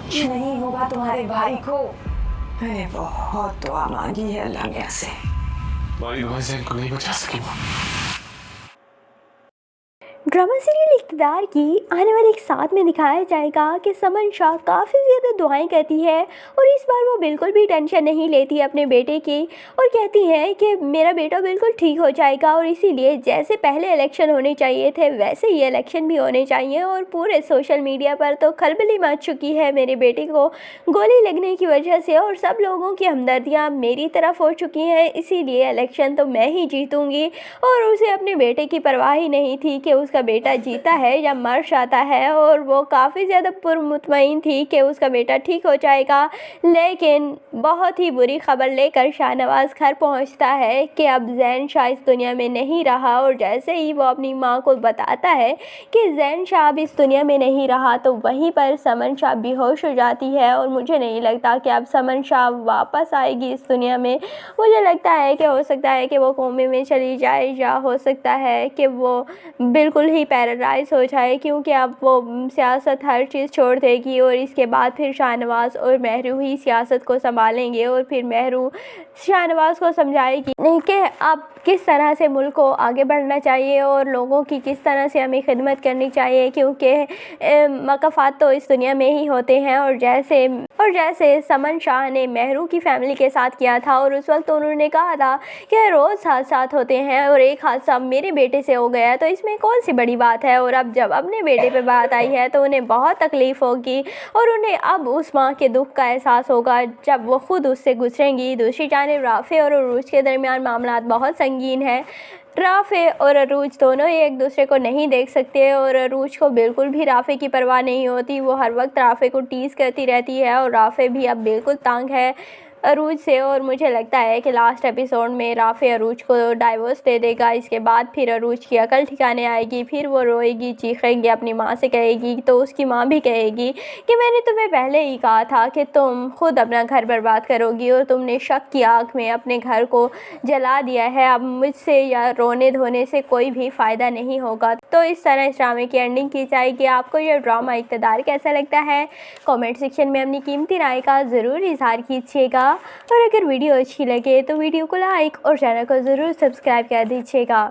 कुछ नहीं होगा तुम्हारे भाई को। मैंने बहुत दुआ मांगी है अल्लाह मियां से। भाई ज़ैन को नहीं बचा सकी वो। ड्रामा सीरियल इक़्तिदार की आने वाले एक साथ में दिखाया जाएगा कि समन शाह काफ़ी ज़्यादा दुआएं करती है और इस बार वो बिल्कुल भी टेंशन नहीं लेती अपने बेटे की और कहती है कि मेरा बेटा बिल्कुल ठीक हो जाएगा और इसीलिए जैसे पहले इलेक्शन होने चाहिए थे वैसे ही इलेक्शन भी होने चाहिए। और पूरे सोशल मीडिया पर तो खलबली मच चुकी है मेरे बेटे को गोली लगने की वजह से और सब लोगों की हमदर्दियाँ मेरी तरफ हो चुकी हैं, इसीलिए इलेक्शन तो मैं ही जीतूँगी। और उसे अपने बेटे की परवाह ही नहीं थी कि उसका बेटा जीता है या मर जाता है और वो काफ़ी ज़्यादा पुरमुतमईन थी कि उसका बेटा ठीक हो जाएगा। लेकिन बहुत ही बुरी खबर लेकर शाहनवाज़ घर पहुंचता है कि अब ज़ैन शाह इस दुनिया में नहीं रहा और जैसे ही वो अपनी मां को बताता है कि ज़ैन शाह अब इस दुनिया में नहीं रहा तो वहीं पर समन शाह बेहोश हो जाती है। और मुझे नहीं लगता कि अब समन शाह वापस आएगी इस दुनिया में। मुझे लगता है कि हो सकता है कि वो कोमे में चली जाए या हो सकता है कि वो बिल्कुल ही पैरालाइज हो जाए, क्योंकि अब वो सियासत हर चीज़ छोड़ देगी और इसके बाद फिर शाहनवाज़ और महरू ही सियासत को संभालेंगे और फिर महरू शाहनवाज़ को समझाएगी नहीं कि अब किस तरह से मुल्क को आगे बढ़ना चाहिए और लोगों की किस तरह से हमें खिदमत करनी चाहिए, क्योंकि मकाफात तो इस दुनिया में ही होते हैं। और जैसे समन शाह ने महरू की फैमिली के साथ किया था और उस वक्त उन्होंने कहा था कि रोज़ हादसात होते हैं और एक हादसा मेरे बेटे से हो गया तो इसमें कौन सी बड़ी बात है। और अब जब अपने बेटे पे बात आई है तो उन्हें बहुत तकलीफ़ होगी और उन्हें अब उस माँ के दुख का एहसास होगा जब वो खुद उससे गुजरेंगी। दूसरी जानिब राफ़े और अरूज के दरमियान मामलात बहुत संगीन है। राफ़े और अरूज दोनों ही एक दूसरे को नहीं देख सकते और अरूज को बिल्कुल भी राफ़े की परवाह नहीं होती। वो हर वक्त राफ़े को टीज़ करती रहती है और राफ़े भी अब बिल्कुल तंग है अरूज से। और मुझे लगता है कि लास्ट एपिसोड में राफ़े अरूज को डाइवोर्स दे देगा। इसके बाद फिर अरूज की अकल ठिकाने आएगी, फिर वो रोएगी चीखेगी, अपनी माँ से कहेगी तो उसकी माँ भी कहेगी कि मैंने तुम्हें पहले ही कहा था कि तुम खुद अपना घर बर्बाद करोगी और तुमने शक की आँख में अपने घर को जला दिया है। अब मुझसे या रोने धोने से कोई भी फ़ायदा नहीं होगा। तो इस तरह इस ड्रामे की एंडिंग की जाएगी। आपको यह ड्रामा इक़्तिदार कैसा लगता है कमेंट सेक्शन में अपनी कीमती राय का ज़रूर इज़हार कीजिएगा। और अगर वीडियो अच्छी लगे तो वीडियो को लाइक और चैनल को ज़रूर सब्सक्राइब कर दीजिएगा।